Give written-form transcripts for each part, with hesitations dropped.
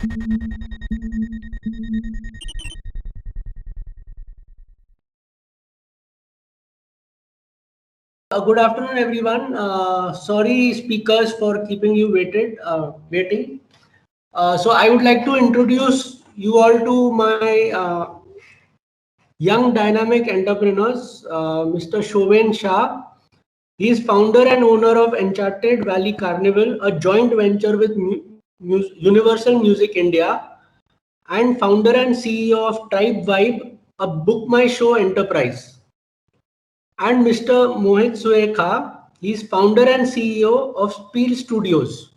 Good afternoon, everyone. Sorry, speakers, for keeping you waiting. So I would like to introduce you all to my young dynamic entrepreneurs, Mr. Shoven Shah. He is founder and owner of Enchanted Valley Carnival, a joint venture with Universal Music India, and founder and CEO of Tribe Vibe, a Book My Show enterprise. And Mr. Mohit Suekha, he is founder and CEO of Spiel Studios.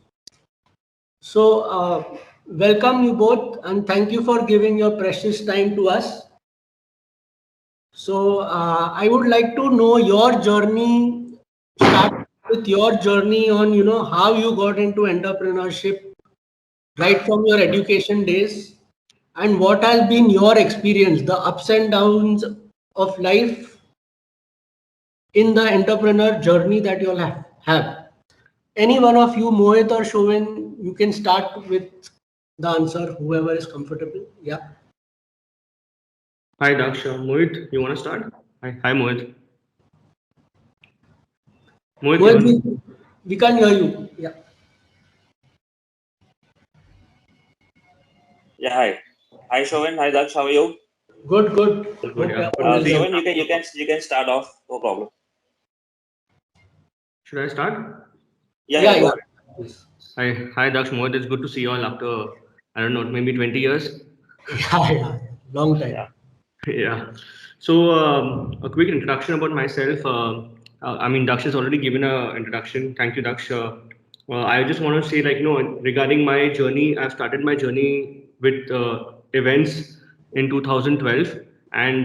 So, welcome you both and thank you for giving your precious time to us. So, I would like to know your journey, start with your journey on, how you got into entrepreneurship right from your education days and what has been your experience, the ups and downs of life in the entrepreneur journey that you'll have. Any one of you, Mohit or Shoven, you can start with the answer, whoever is comfortable. Yeah. Hi, Daksha. Mohit, you want to start? Hi, Mohit. Mohit, we can hear you. Yeah. Yeah, hi. Hi, Shoven. Hi, Daksh. How are you? Good. Yeah. Shoven, you can start off. No problem. Should I start? Yeah. Go ahead. Hi, Daksh. Mohit, it's good to see you all after, I don't know, maybe 20 years. Yeah. Long time. Yeah. So, a quick introduction about myself. Daksh has already given an introduction. Thank you, Daksh. I just want to say, regarding my journey, I've started my journey with events in 2012. And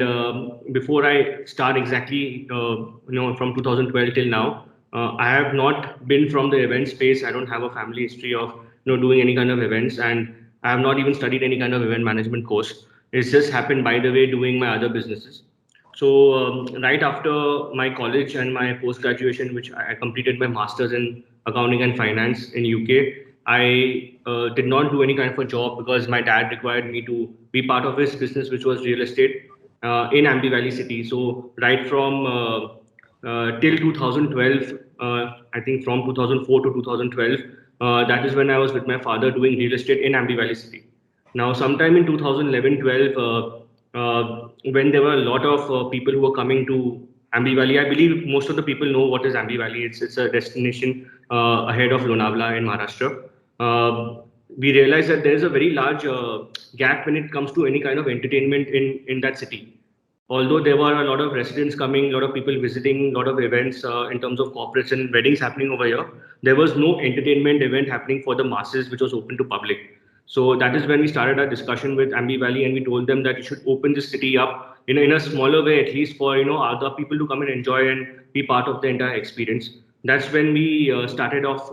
before I start exactly, from 2012 till now, I have not been from the event space. I don't have a family history of, doing any kind of events, and I have not even studied any kind of event management course. It's just happened by the way doing my other businesses. So right after my college and my post graduation, which I completed my masters in accounting and finance in UK, I did not do any kind of a job because my dad required me to be part of his business, which was real estate in Ambi Valley City. So right from till 2012, I think from 2004 to 2012, that is when I was with my father doing real estate in Ambi Valley City. Now, sometime in 2011-12, when there were a lot of people who were coming to Ambi Valley, I believe most of the people know what is Ambi Valley. It's a destination ahead of Lonavala in Maharashtra. We realized that there is a very large gap when it comes to any kind of entertainment in that city. Although there were a lot of residents coming, a lot of people visiting, a lot of events in terms of corporates and weddings happening over here, there was no entertainment event happening for the masses, which was open to public. So that is when we started our discussion with Ambi Valley, and we told them that you should open this city up in a smaller way, at least for other people to come and enjoy and be part of the entire experience. That's when we started off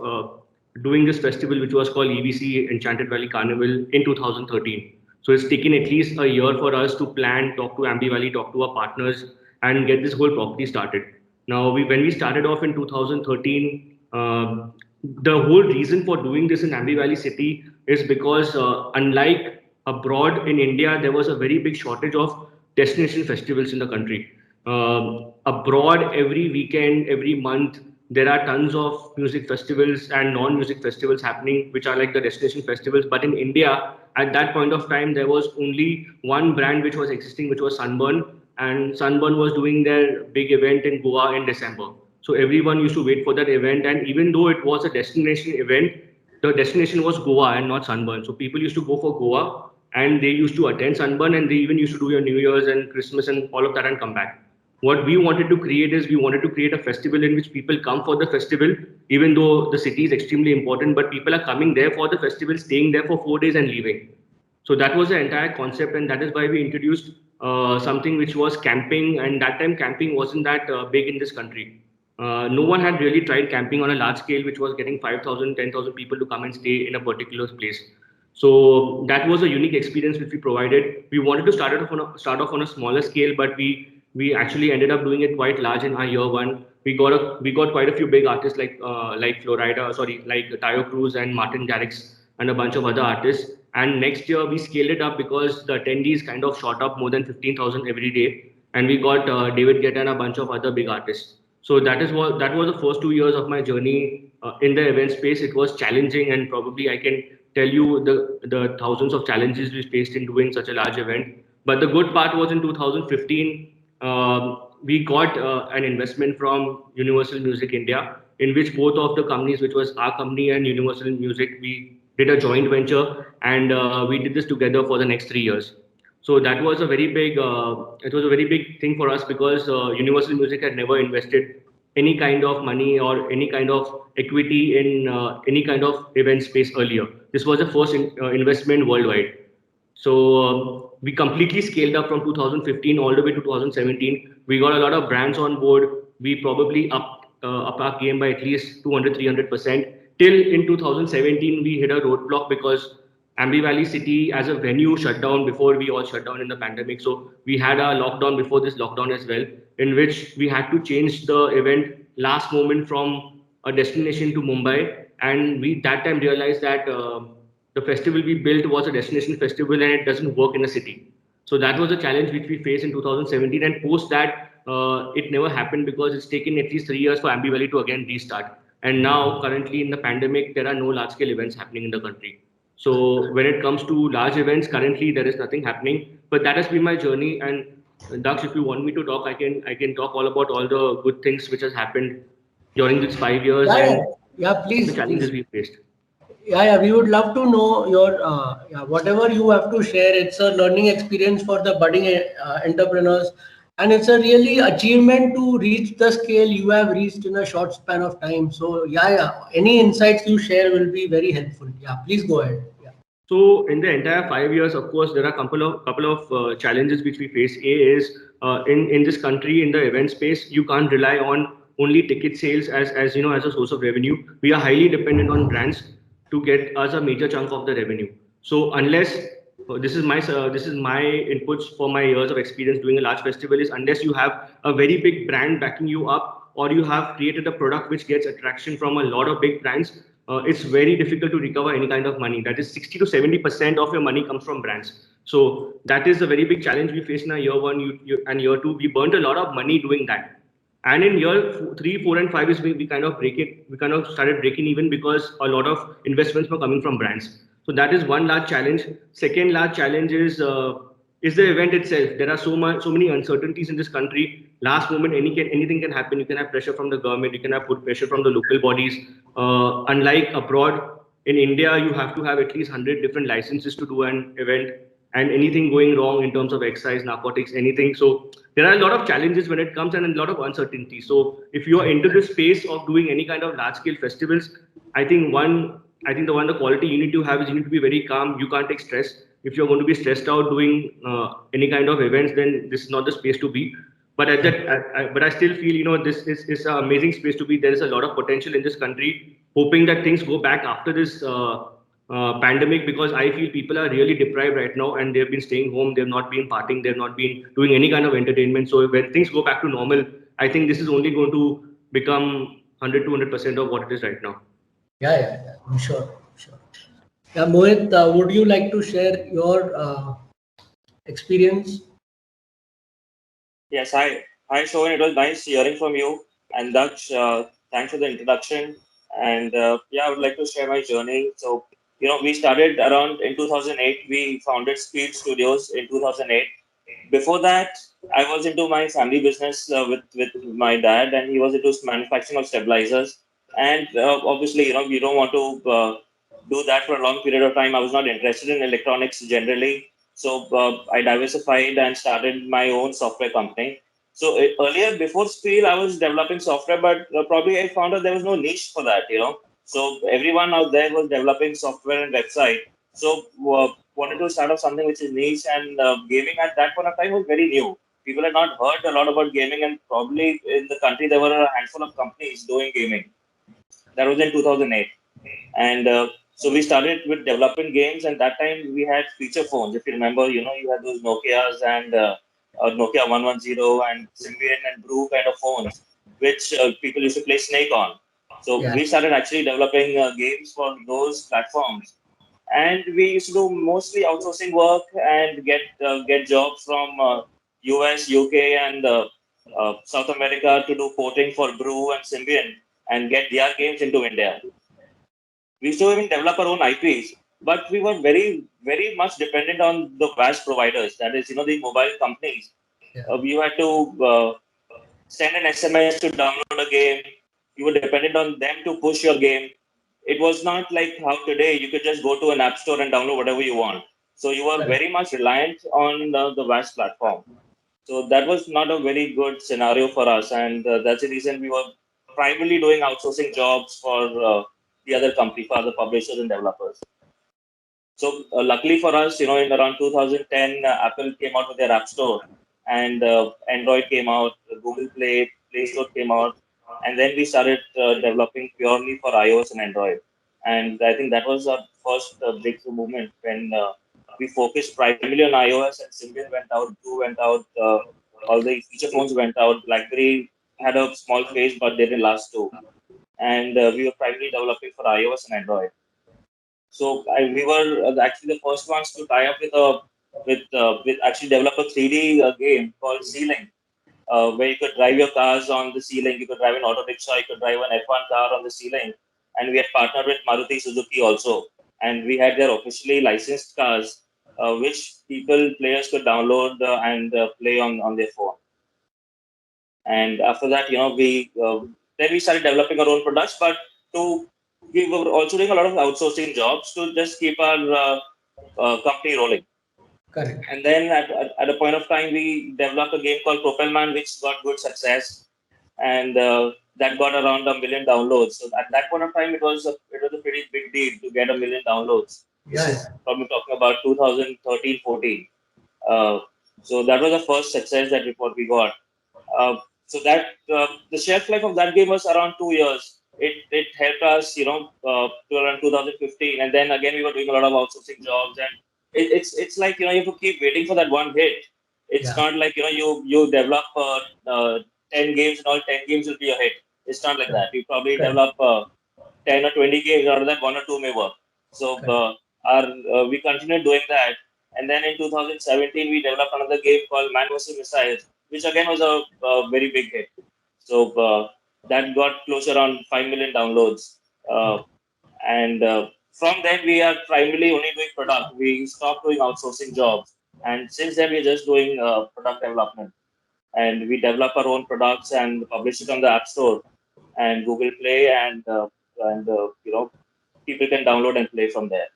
doing this festival, which was called EVC Enchanted Valley Carnival in 2013. So it's taken at least a year for us to plan, talk to Ambi Valley, talk to our partners, and get this whole property started. Now, when we started off in 2013, the whole reason for doing this in Ambi Valley City is because unlike abroad in India, there was a very big shortage of destination festivals in the country. Abroad, every weekend, every month, there are tons of music festivals and non-music festivals happening, which are like the destination festivals. But in India, at that point of time, there was only one brand which was existing, which was Sunburn, and Sunburn was doing their big event in Goa in December. So everyone used to wait for that event, and even though it was a destination event, the destination was Goa and not Sunburn. So people used to go for Goa, and they used to attend Sunburn, and they even used to do your New Year's and Christmas and all of that and come back. What we wanted to create is we wanted to create a festival in which people come for the festival, even though the city is extremely important, but people are coming there for the festival, staying there for 4 days and leaving. So that was the entire concept, and that is why we introduced something which was camping. And that time, camping wasn't that big in this country. No one had really tried camping on a large scale, which was getting 5,000, 10,000 people to come and stay in a particular place. So that was a unique experience which we provided. We wanted to start off on a smaller scale, but we actually ended up doing it quite large in our year one. We got quite a few big artists like Tayo Cruz and Martin Garrix and a bunch of other artists. And next year we scaled it up because the attendees kind of shot up more than 15,000 every day, and we got David Guetta and a bunch of other big artists. So that was the first 2 years of my journey in the event space. It was challenging, and probably I can tell you the thousands of challenges we faced in doing such a large event. But the good part was in 2015, we got an investment from Universal Music India, in which both of the companies, which was our company and Universal Music, we did a joint venture, and we did this together for the next 3 years. So that was a very big, it was a very big thing for us because Universal Music had never invested any kind of money or any kind of equity in any kind of event space earlier. This was the first investment worldwide. So we completely scaled up from 2015 all the way to 2017. We got a lot of brands on board. We probably up our game by at least 200, 300%. Till in 2017, we hit a roadblock because Ambi Valley City as a venue shut down before we all shut down in the pandemic. So we had a lockdown before this lockdown as well, in which we had to change the event last moment from a destination to Mumbai. And we that time realized that the festival we built was a destination festival and it doesn't work in a city. So that was a challenge which we faced in 2017. And post that, it never happened because it's taken at least 3 years for Ambi Valley to again restart. And now, currently in the pandemic, there are no large scale events happening in the country. So when it comes to large events, currently there is nothing happening. But that has been my journey. And Daksh, if you want me to talk, I can talk all about all the good things which has happened during these 5 years Yeah, and yeah, yeah, the please, challenges please. we faced. Yeah, we would love to know your, yeah, whatever you have to share. It's a learning experience for the budding entrepreneurs, and it's a really achievement to reach the scale you have reached in a short span of time. So, yeah, any insights you share will be very helpful. Yeah, please go ahead. Yeah. So in the entire 5 years, of course, there are couple of challenges which we face. A is in this country in the event space, you can't rely on only ticket sales as you know as a source of revenue. We are highly dependent on brands to get us a major chunk of the revenue. So unless this is my inputs for my years of experience doing a large festival is unless you have a very big brand backing you up or you have created a product which gets attraction from a lot of big brands, it's very difficult to recover any kind of money. That is 60 to 70% of your money comes from brands. So that is a very big challenge we face in our year one and year two. We burnt a lot of money doing that. And in year 3, 4, and 5 is we kind of break it. We kind of started breaking even because a lot of investments were coming from brands. So that is one large challenge. Second large challenge is the event itself. There are so many uncertainties in this country. Last moment, anything can happen. You can have pressure from the government. You can have put pressure from the local bodies. Unlike abroad, in India, you have to have at least 100 different licenses to do an event, and anything going wrong in terms of excise, narcotics, anything. So there are a lot of challenges when it comes and a lot of uncertainty. So if you are into the space of doing any kind of large scale festivals, I think the quality you need to have is you need to be very calm. You can't take stress. If you're going to be stressed out doing any kind of events, then this is not the space to be. But at that, but I still feel this is an amazing space to be. There is a lot of potential in this country. Hoping that things go back after this pandemic, because I feel people are really deprived right now and they've been staying home. They've not been partying. They've not been doing any kind of entertainment. So when things go back to normal, I think this is only going to become 100 200% of what it is right now. Yeah, I'm sure. Yeah, Mohit, would you like to share your experience? Yes, hi, Shovan. It was nice hearing from you. And Daksh, thanks for the introduction. And yeah, I would like to share my journey. So, we started around in 2008. We founded Speed Studios in 2008. Before that, I was into my family business with my dad, and he was into manufacturing of stabilizers. And obviously, you don't want to do that for a long period of time. I was not interested in electronics generally. So I diversified and started my own software company. So earlier, before Spiel, I was developing software, but probably I found out there was no niche for that. So everyone out there was developing software and website. So wanted to start off something which is niche, and gaming at that point of time was very new. People had not heard a lot about gaming, and probably in the country there were a handful of companies doing gaming. That was in 2008. And so we started with developing games, and that time we had feature phones. If you remember, you had those Nokias and Nokia 110 and Symbian and Brew kind of phones, which people used to play Snake on. So Yeah. we started actually developing games for those platforms. and we used to do mostly outsourcing work and get jobs from US, UK, and South America to do porting for Brew and Symbian and get their games into India. We used to even develop our own IPs, but we were very much dependent on the VAS providers. That is, the mobile companies. You had to send an SMS to download a game. You were dependent on them to push your game. It was not like how today you could just go to an app store and download whatever you want. So you were very much reliant on the VAS platform. So that was not a very good scenario for us, and that's the reason we were primarily doing outsourcing jobs for the other company, for other publishers and developers. So luckily for us, in around 2010, Apple came out with their App Store, and Android came out, Google Play Store came out, and then we started developing purely for iOS and Android. And I think that was our first breakthrough movement when we focused primarily on iOS, and Symbian went out, Blue went out, all the feature phones went out. BlackBerry had a small phase, but they didn't last too. And we were primarily developing for iOS and Android. So we were actually the first ones to tie up with actually develop a 3D game called Ceiling, where you could drive your cars on the ceiling. You could drive an auto rickshaw. You could drive an F1 car on the ceiling. And we had partnered with Maruti Suzuki also, and we had their officially licensed cars, which players could download and play on their phone. And after that, then we started developing our own products, but we were also doing a lot of outsourcing jobs to just keep our company rolling. Correct. And then at a point of time, we developed a game called Propelman, which got good success, and that got around 1 million downloads. So at that point of time, it was a pretty big deal to get 1 million downloads. Yeah. This is probably talking about 2013-14. So that was the first success that we got. So that the shelf life of that game was around 2 years. It helped us, to around 2015, and then again we were doing a lot of outsourcing jobs, and it's like you have to keep waiting for that one hit. It's not like you develop 10 games and all 10 games will be a hit. It's not like that. You probably develop 10 or 20 games, out of that 1 or 2 may work. So we continued doing that, and then in 2017 we developed another game called Man vs. Missiles, which again was a very big hit. So that got close around 5 million downloads. And from then, we are primarily only doing product. We stopped doing outsourcing jobs. And since then, we're just doing product development. And we develop our own products and publish it on the App Store and Google Play, and people can download and play from there.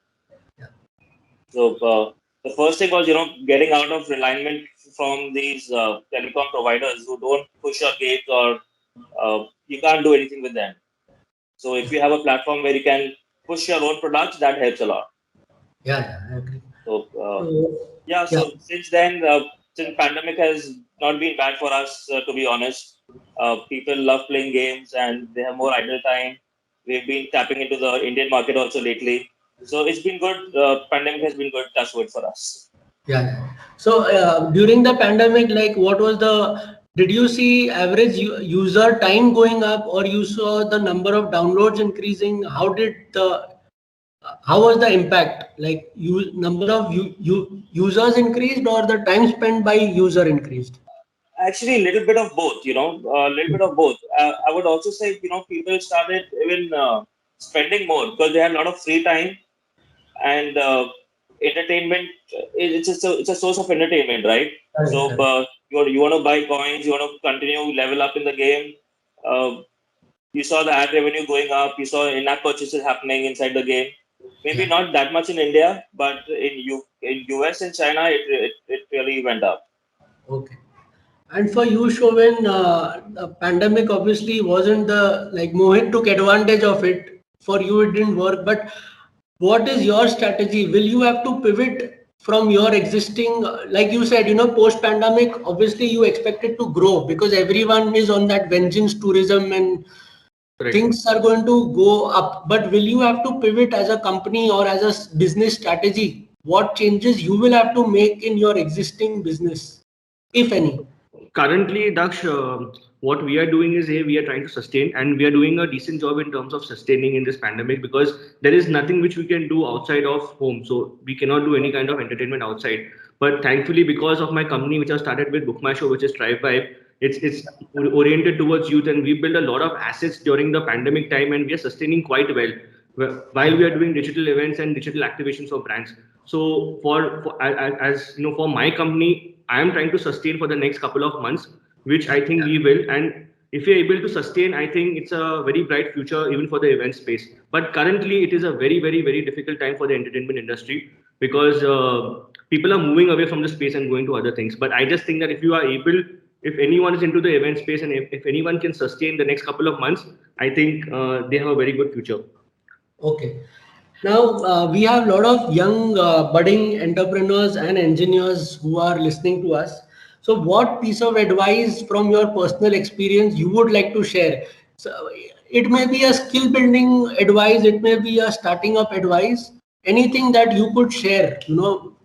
So the first thing was, getting out of alignment from these telecom providers who don't push your games, or you can't do anything with them. So if you have a platform where you can push your own products, that helps a lot. Yeah, I agree. So since then, since pandemic has not been bad for us, to be honest. People love playing games and they have more idle time. We've been tapping into the Indian market also lately. So it's been good. Pandemic has been good, touch wood for us. Yeah. So during the pandemic, like did you see average user time going up, or you saw the number of downloads increasing? How was the impact? Like number of users increased, or the time spent by user increased? Actually, a little bit of both, a little bit of both. I would also say, people started even spending more because they had a lot of free time, and entertainment, it's a source of entertainment, right? So you want to buy coins, you want to continue level up in the game. You saw the ad revenue going up, you saw in-app purchases happening inside the game. Maybe not that much in India, but in US and China, it really went up. Okay. And for you, Chauvin, the pandemic obviously wasn't Mohit took advantage of it. For you, it didn't work. But what is your strategy? Will you have to pivot from your existing, like you said, post pandemic, obviously you expect it to grow because everyone is on that vengeance tourism and things are going to go up. But will you have to pivot as a company or as a business strategy? What changes you will have to make in your existing business, if any? currently, Daksh, what we are doing is we are trying to sustain, and we are doing a decent job in terms of sustaining in this pandemic, because there is nothing which we can do outside of home. So we cannot do any kind of entertainment outside. But thankfully, because of my company, which I started with Book My Show, which is Tribe Vibe, it's oriented towards youth, and we built a lot of assets during the pandemic time, and we are sustaining quite well while we are doing digital events and digital activations for brands. So as you know, for my company, I am trying to sustain for the next couple of months, which I think we will. And if you're able to sustain, I think it's a very bright future even for the event space. But currently, it is a very, very, very difficult time for the entertainment industry, because people are moving away from the space and going to other things. But I just think that if you are able, if anyone is into the event space, and if anyone can sustain the next couple of months, I think they have a very good future. Okay. Now, we have a lot of young budding entrepreneurs and engineers who are listening to us. So, what piece of advice from your personal experience you would like to share? So, it may be a skill building advice, it may be a starting up advice, anything that you could share,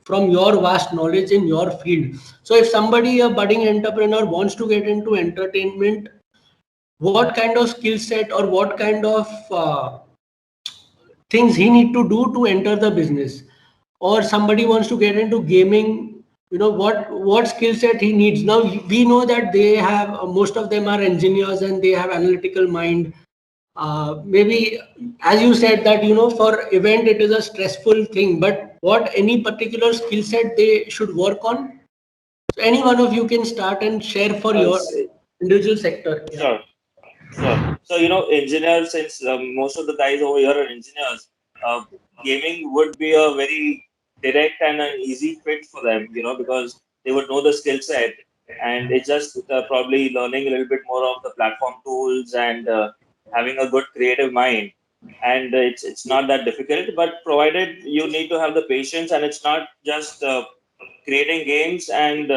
from your vast knowledge in your field. So, if somebody, a budding entrepreneur, wants to get into entertainment, what kind of skill set or what kind of things he need to do to enter the business, or somebody wants to get into gaming, what skill set he needs. Now we know that they have, most of them are engineers and they have analytical mind. Maybe, as you said, that for event it is a stressful thing, but what any particular skill set they should work on? So any one of you can start and share for your Say, individual sector. Yeah. sure, sure. So, engineers, since most of the guys over here are engineers, uh, gaming would be a very direct and an easy fit for them, because they would know the skill set, and it's just probably learning a little bit more of the platform tools and having a good creative mind. And it's not that difficult, but provided you need to have the patience, and it's not just creating games and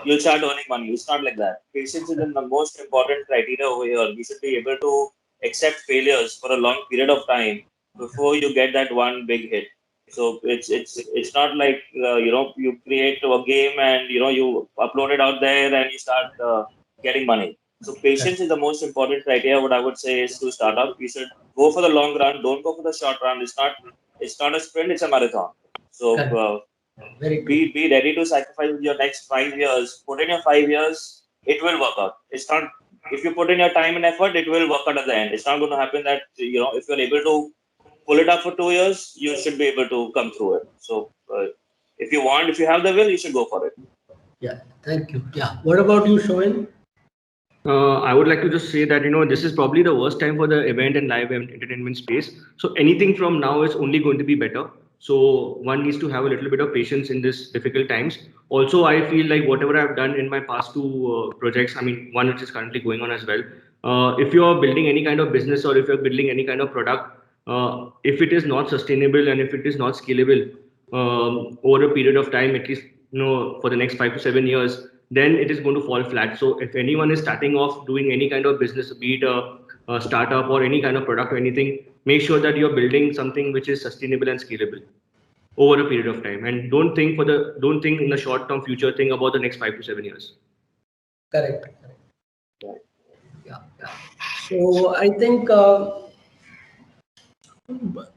you'll start earning money. It's not like that. Patience is the most important criteria over here. You should be able to accept failures for a long period of time before you get that one big hit. So it's not like you create a game and you upload it out there and you start getting money. So patience is the most important criteria. What I would say is to start up, you should go for the long run. Don't go for the short run. It's not a sprint. It's a marathon. So Correct. Very true. be ready to sacrifice your next 5 years. Put in your 5 years, it will work out. It's not, if you put in your time and effort, it will work out at the end. It's not going to happen that if you're able to pull it up for 2 years, you should be able to come through it. So if you have the will, you should go for it. Yeah, thank you. Yeah, what about you, Shoin? I would like to just say that this is probably the worst time for the event and live entertainment space. So anything from now is only going to be better. So one needs to have a little bit of patience in this difficult times. Also, I feel like whatever I've done in my past two projects, I mean one which is currently going on as well. If you are building any kind of business, or if you're building any kind of product, if it is not sustainable and if it is not scalable over a period of time, at least for the next 5 to 7 years, then it is going to fall flat. So if anyone is starting off doing any kind of business, be it a startup or any kind of product or anything, make sure that you're building something which is sustainable and scalable over a period of time, and don't think in the short term future, think about the next 5 to 7 years. Correct. Right. Yeah. So I think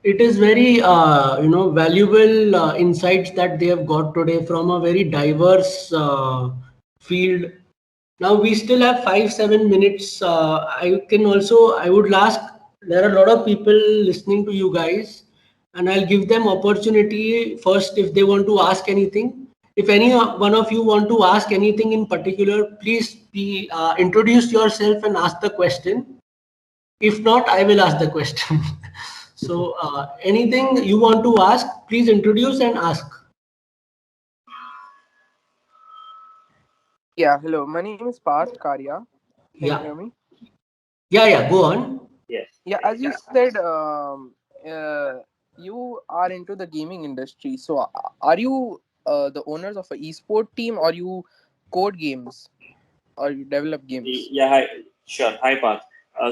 it is very valuable insights that they have got today from a very diverse field. Now we still have 5-7 minutes. I would ask, there are a lot of people listening to you guys, and I'll give them opportunity first if they want to ask anything. If any one of you want to ask anything in particular, please be introduce yourself and ask the question. If not, I will ask the question. So anything you want to ask, please introduce and ask. Yeah, hello. My name is Parth Karya. Can you Yeah, hear me? yeah, go on. Yes. Yeah, as you said, you are into the gaming industry. So, are you the owners of an esport team, or you code games, or you develop games? Yeah. Hi. Sure. Hi, Parth.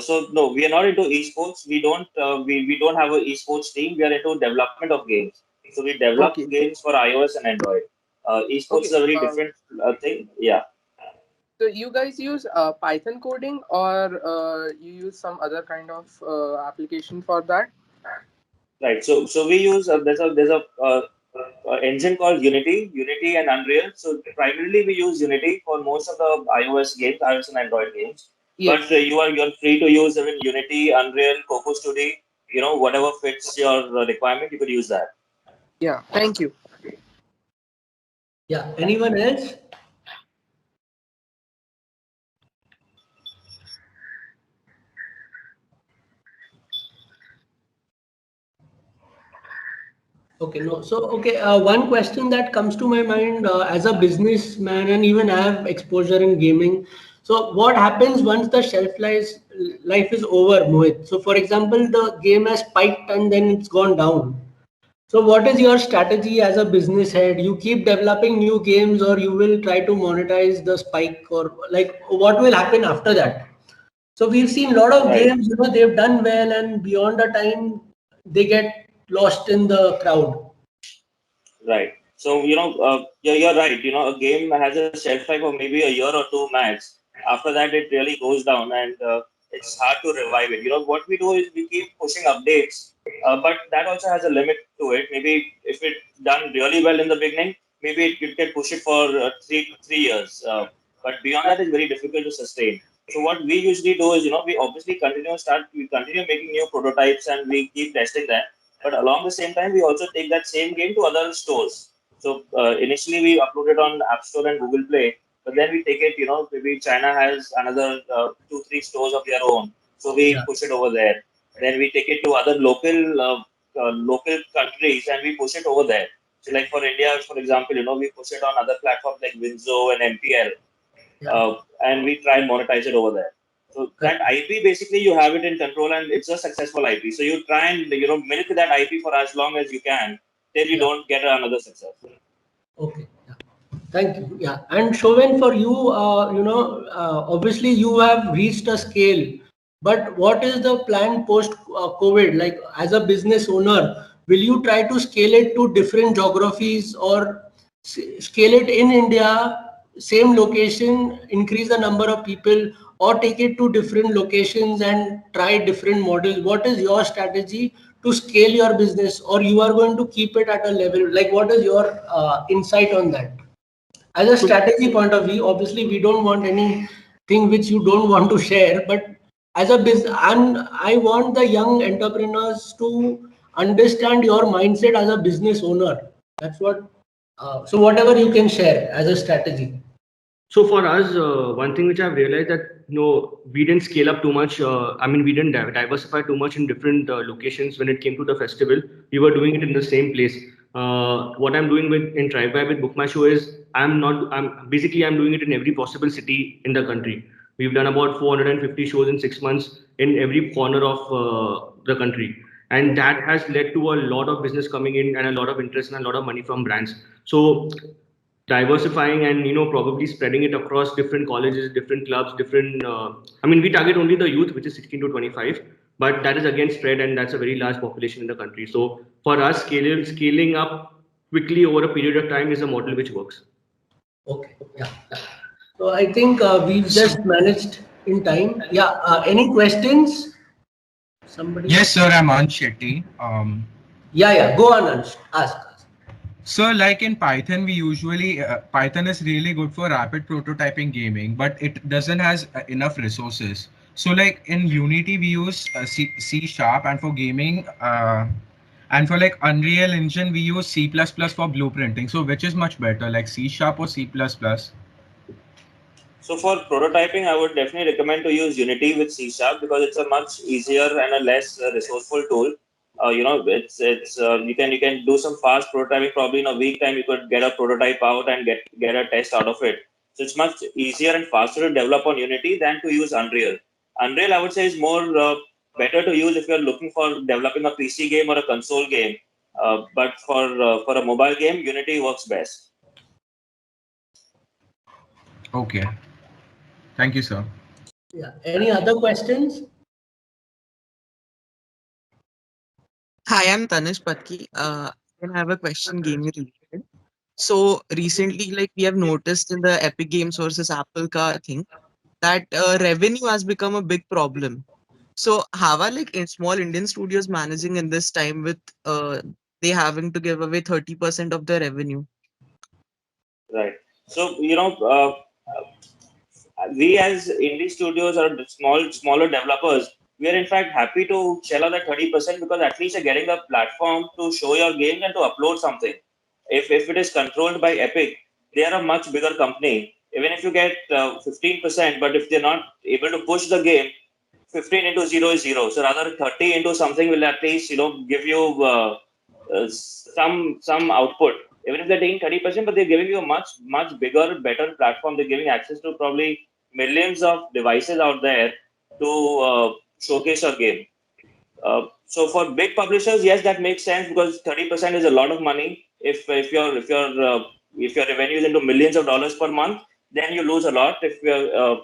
So no, we are not into esports. We don't have an esports team. We are into development of games. So we develop Okay, games for iOS and Android. Esports okay. is a very different thing. Yeah. So you guys use Python coding, or you use some other kind of application for that? Right. So we use engine called Unity and Unreal. So primarily we use Unity for most of the iOS games, iOS and Android games. But Yes. you're free to use even Unity, Unreal, Coco Studio. Whatever fits your requirement, you could use that. Yeah. Thank you. Yeah. Anyone else? Okay, no. So, okay, one question that comes to my mind as a businessman, and even I have exposure in gaming. So, what happens once the shelf life is over, Mohit? So, for example, the game has spiked and then it's gone down. So, what is your strategy as a business head? You keep developing new games, or you will try to monetize the spike, or like what will happen after that? So we've seen a lot of Right. games, they've done well, and beyond the time they get lost in the crowd. Right. So, you're right. A game has a shelf life of maybe a year or two max. After that, it really goes down and it's hard to revive it. What we do is we keep pushing updates, but that also has a limit to it. Maybe if it's done really well in the beginning, maybe you can push it for 3 years. But beyond that, it's very difficult to sustain. So what we usually do is, we obviously we continue making new prototypes and we keep testing them, but along the same time, we also take that same game to other stores. So initially, we uploaded on App Store and Google Play, but then we take it. Maybe China has another 2, 3 stores of their own, so we Yeah, push it over there. Then we take it to other local countries and we push it over there. So, like for India, for example, we push it on other platforms like Winzo and MPL, yeah, and we try and monetize it over there. So that correct. IP basically you have it in control and it's a successful IP. So you try and milk that IP for as long as you can till you Yeah, don't get another success. okay. Yeah. Thank you. Yeah, and Chauvin, for you, obviously you have reached a scale, but what is the plan post COVID? Like as a business owner, will you try to scale it to different geographies, or scale it in India, same location, increase the number of people, or take it to different locations and try different models? What is your strategy to scale your business, or you are going to keep it at a level? Like, what is your insight on that? As a strategy point of view, obviously we don't want anything which you don't want to share, but as a business, I want the young entrepreneurs to understand your mindset as a business owner. That's what, so whatever you can share as a strategy. So for us, one thing which I've realized that we didn't scale up too much. I mean, we didn't diversify too much in different locations when it came to the festival. We were doing it in the same place. What I'm doing in Drive By with Book My Show is I'm doing it in every possible city in the country. We've done about 450 shows in 6 months in every corner of the country, and that has led to a lot of business coming in and a lot of interest and a lot of money from brands. So diversifying and probably spreading it across different colleges, different clubs, different I mean, we target only the youth, which is 16 to 25, but that is again spread, and that's a very large population in the country. So for us, scaling up quickly over a period of time is a model which works. Okay, yeah. So I think we've So, just managed in time. Yeah, any questions? Somebody? yes, sir, I'm Ansh Shetty. Yeah, yeah, go on and ask. So, like in Python, we usually Python is really good for rapid prototyping gaming, but it doesn't has enough resources. So, like in Unity, we use C Sharp, and for gaming, and for like Unreal Engine, we use C++ for blueprinting. So, which is much better, like C Sharp or C++? So for prototyping, I would definitely recommend to use Unity with C Sharp because it's a much easier and a less resourceful tool. It's you can do some fast prototyping. Probably in a week time, you could get a prototype out and get a test out of it. So it's much easier and faster to develop on Unity than to use Unreal. Unreal, I would say, is more better to use if you're looking for developing a PC game or a console game. But for a mobile game, Unity works best. Okay, thank you, sir. Yeah. Any other questions? Hi, I'm Tanish Patki. I have a question gaming related. So recently, like we have noticed in the Epic Games versus Apple car thing, that revenue has become a big problem. So how are like small Indian studios managing in this time with they having to give away 30% of their revenue? Right. So, we as indie studios or the smaller developers, we are in fact happy to shell out that 30% because at least you're getting a platform to show your games and to upload something. If it is controlled by Epic, they are a much bigger company. Even if you get 15%, but if they're not able to push the game, 15 into 0 is 0. So rather 30 into something will at least give you some output. Even if they're taking 30%, but they're giving you a much bigger, better platform. They're giving access to probably millions of devices out there to showcase your game. So for big publishers, yes, that makes sense because 30% is a lot of money. If your revenue is into millions of dollars per month, then you lose a lot if you're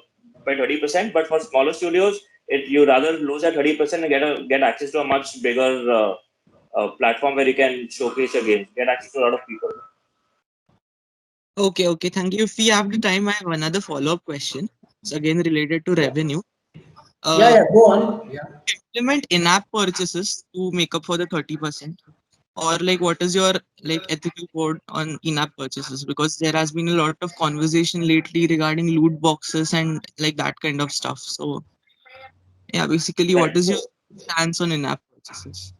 by 30%. But for smaller studios, you rather lose at 30% and get access to a much bigger platform where you can showcase your games, get access to a lot of people. Okay, okay, thank you. If we have the time, I have another follow-up question. It's again related to revenue. Yeah, Uh, yeah, go on. Yeah. Implement in-app purchases to make up for the 30%, or like what is your like ethical code on in-app purchases? Because there has been a lot of conversation lately regarding loot boxes and like that kind of stuff. So yeah, basically, what Right. is your So stance on in-app purchases?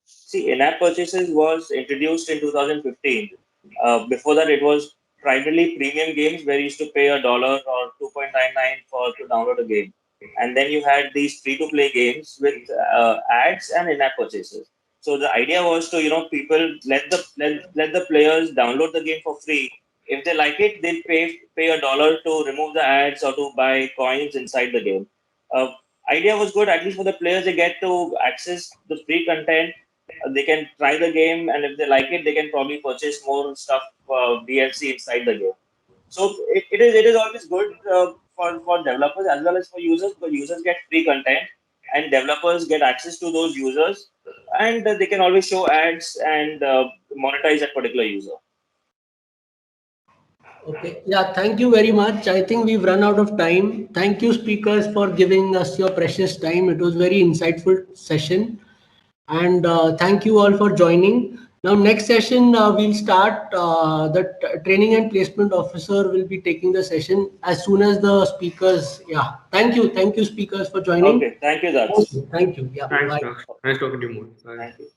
see, in-app purchases was introduced in 2015. Before that, it was primarily premium games where you used to pay $1 or 2.99 for to download a game, and then you had these free-to-play games with ads and in-app purchases. So the idea was to people let the players download the game for free. If they like it, they'll pay $1 to remove the ads or to buy coins inside the game. Uh, Idea was good, at least for the players. They get to access the free content, they can try the game, and if they like it, they can probably purchase more stuff, DLC inside the game. So it is always good for developers as well as for users, because users get free content and developers get access to those users, and they can always show ads and monetize that particular user. Okay. Yeah, thank you very much. I think we've run out of time. Thank you, speakers, for giving us your precious time. It was very insightful session. And thank you all for joining. Now, next session, we'll start. The training and placement officer will be taking the session as soon as the speakers. Yeah. Thank you. Thank you, speakers, for joining. Okay, thank you, Daksh. Thank you. Thank you. Yeah. Thanks, Bye. Daksh. Nice talking to you more. Bye. Thank you.